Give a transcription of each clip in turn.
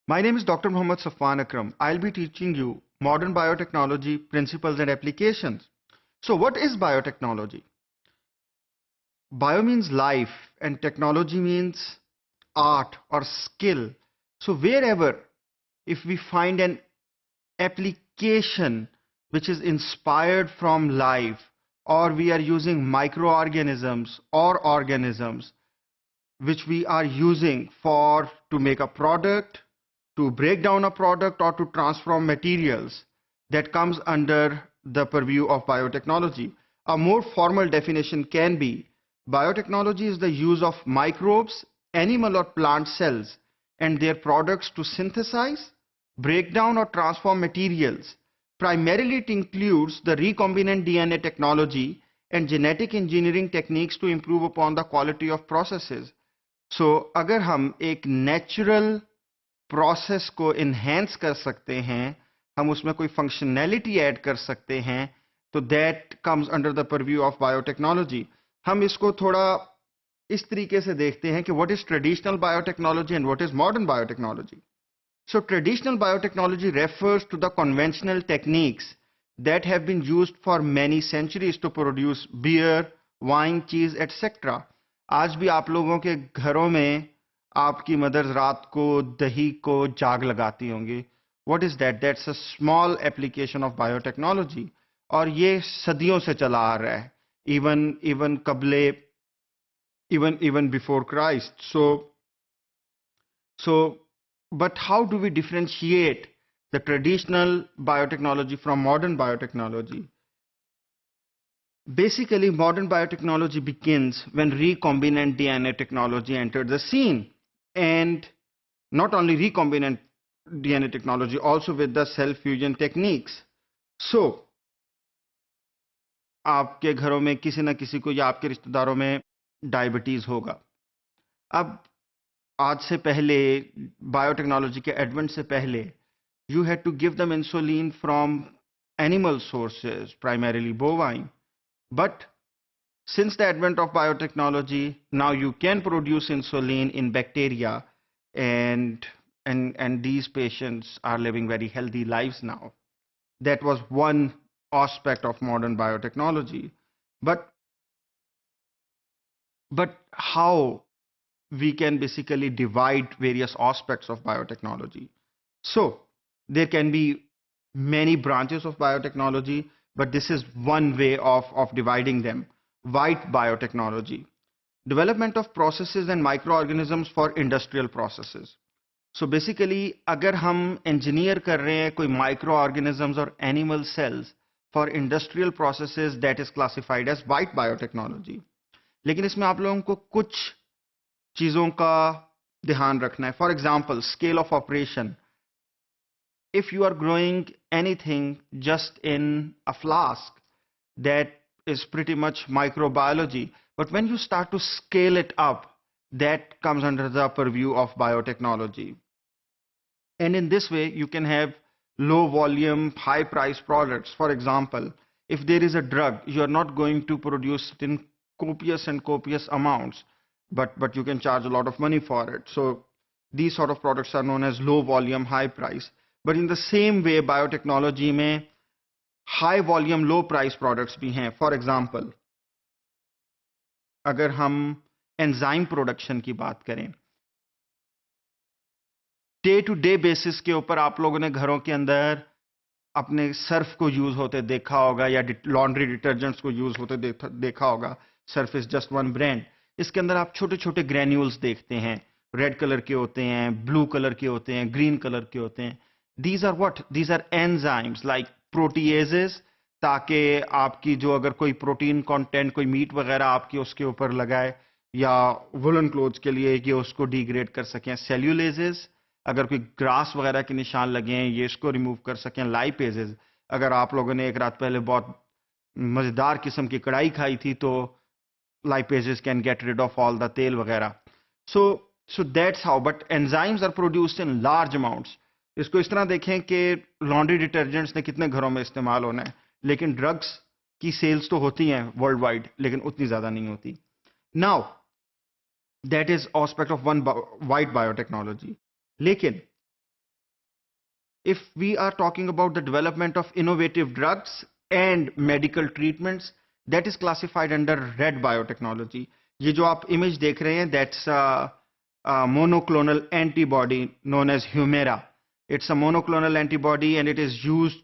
My name is Dr. Muhammad Safwan Akram. I'll be teaching you modern biotechnology principles and applications. So what is biotechnology? Bio means life and technology means art or skill. So wherever if we find an application which is inspired from life, or we are using microorganisms or organisms which we are using for to make a product, to break down a product, or to transform materials, that comes under the purview of biotechnology. A more formal definition can be biotechnology is the use of microbes, animal or plant cells, and their products to synthesize, break down or transform materials. Primarily it includes the recombinant DNA technology and genetic engineering techniques to improve upon the quality of processes. सो अगर हम एक natural process को enhance कर सकते हैं, हम उसमें कोई फंक्शनैलिटी ऐड कर सकते हैं, तो that comes under the purview of biotechnology. हम इसको थोड़ा इस तरीके से देखते हैं कि what is traditional biotechnology and what is modern biotechnology. So traditional biotechnology refers to the conventional techniques that have been used for many centuries to produce beer, wine, cheese, etc. आज भी आप लोगों के घरों में आपकी मदर रात को दही को जाग लगाती होंगी. What is that? That's a small application of biotechnology. और ये सदियों से चला आ रहा है. Even कबले even before Christ. So but how do we differentiate the traditional biotechnology from modern biotechnology? Basically, modern biotechnology begins when recombinant DNA technology entered the scene. And not only recombinant DNA technology, also with the cell fusion techniques. So, आपके घरों में किसी न किसी को या आपके रिश्तेदारों में डायबिटीज होगा. अब आज से पहले बायोटेक्नोलॉजी के एडवेंट से पहले you had to give them insulin from animal sources, primarily bovine. But since the advent of biotechnology, now you can produce insulin in bacteria, and these patients are living very healthy lives now. That was one aspect of modern biotechnology. But how we can basically divide various aspects of biotechnology? So there can be many branches of biotechnology, but this is one way of dividing them. White biotechnology, development of processes and microorganisms for industrial processes. So basically, अगर हम engineer कर रहे हैं कोई microorganisms or animal cells for industrial processes, that is classified as white biotechnology. लेकिन इसमें आप लोगों को कुछ चीजों का ध्यान रखना है. For example, scale of operation. If you are growing anything just in a flask, that is pretty much microbiology. But when you start to scale it up, that comes under the purview of biotechnology. And in this way, you can have low volume, high price products. For example, if there is a drug, you are not going to produce it in copious amounts, but you can charge a lot of money for it. So these sort of products are known as low volume, high price. But in the same way, biotechnology में high volume, low price products भी हैं. For example, अगर हम enzyme production की बात करें, day to day basis के ऊपर आप लोगों ने घरों के अंदर अपने सर्फ को यूज होते देखा होगा या लॉन्ड्री डिटर्जेंट्स को यूज होते देखा होगा. Surf is just one brand. इसके अंदर आप छोटे छोटे ग्रैन्यूल्स देखते हैं. रेड कलर के होते हैं, ब्लू कलर के होते हैं, ग्रीन कलर के होते हैं. These are what? These are enzymes like proteases, ताकि आपकी जो अगर कोई प्रोटीन कंटेंट कोई मीट वगैरह आपकी उसके ऊपर लगाए या वुलन क्लोथ्स के लिए ये उसको डिग्रेड कर सकें. सेल्यूलेजेस, अगर कोई ग्रास वगैरह के निशान लगे हैं ये इसको रिमूव कर सकें. लाइपेजेस, अगर आप लोगों ने एक रात पहले बहुत मजेदार किस्म की कढ़ाई खाई थी तो lipases can get rid of all the तेल वगैरह. So that's how. But enzymes are produced in large amounts. इसको इस तरह देखें कि लॉन्ड्री डिटर्जेंट्स ने कितने घरों में इस्तेमाल होना है, लेकिन ड्रग्स की सेल्स तो होती हैं वर्ल्ड वाइड, लेकिन उतनी ज्यादा नहीं होती. Now that is aspect of one white biotechnology. लेकिन if we are talking about the development of innovative drugs and medical treatments, that is classified under red biotechnology. ये जो आप image देख रहे हैं, that's a monoclonal antibody known as Humira. It's a monoclonal antibody and it is used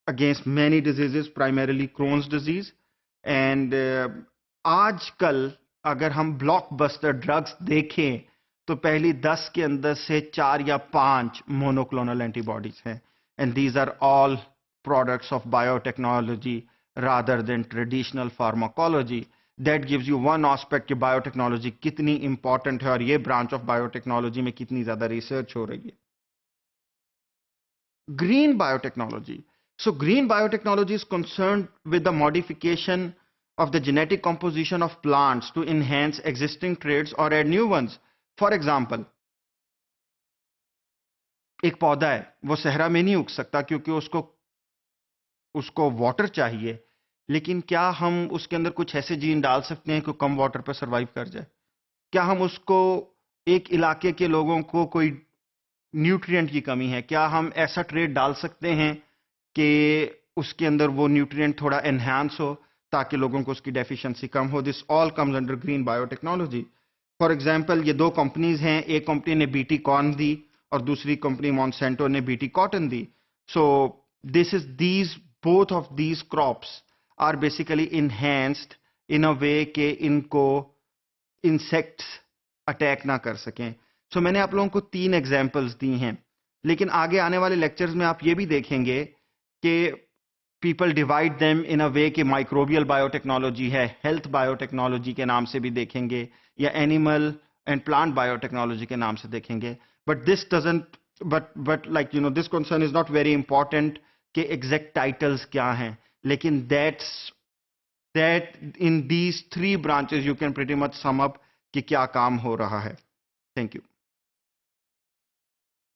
against many diseases, primarily Crohn's disease. And आजकल अगर हम blockbuster drugs देखें तो पहली 10 के अंदर से 4 या 5 मोनोक्लोनल एंटीबॉडीज हैं, and these are all products of biotechnology rather than traditional pharmacology. That gives you one aspect कि बायोटेक्नोलॉजी कितनी इंपॉर्टेंट है और ये ब्रांच ऑफ बायोटेक्नोलॉजी में कितनी ज्यादा रिसर्च हो रही है. Green biotechnology. So green biotechnology is concerned with the modification of the genetic composition of plants to enhance existing traits or add new ones. For example, एक पौधा है, वो सहरा में नहीं उग सकता क्योंकि उसको वाटर चाहिए, लेकिन क्या हम उसके अंदर कुछ ऐसे जीन डाल सकते हैं कि कम वाटर पर सर्वाइव कर जाए? क्या हम उसको, एक इलाके के लोगों को कोई न्यूट्रिएंट की कमी है, क्या हम ऐसा ट्रेड डाल सकते हैं कि उसके अंदर वो न्यूट्रिएंट थोड़ा एनहांस हो ताकि लोगों को उसकी डेफिशिएंसी कम हो? This all comes under green biotechnology. For example, ये दो कंपनीज हैं, एक कंपनी ने बीटी कॉर्न दी और दूसरी कंपनी मॉन्सेंटो ने BT cotton the. So these both of these crops are basically enhanced in a way कि इनको इंसेक्ट्स अटैक ना कर सकें. सो मैंने आप लोगों को 3 एग्जांपल्स दी हैं, लेकिन आगे आने वाले लेक्चर्स में आप ये भी देखेंगे कि पीपल डिवाइड देम इन अ वे कि माइक्रोबियल बायोटेक्नोलॉजी है, हेल्थ बायोटेक्नोलॉजी के नाम से भी देखेंगे, या एनिमल एंड प्लांट बायोटेक्नोलॉजी के नाम से देखेंगे. But this doesn't but like you know this concern is not very important कि एग्जैक्ट टाइटल्स क्या हैं, लेकिन that in these 3 branches you can pretty much sum up कि क्या काम हो रहा है. Thank you.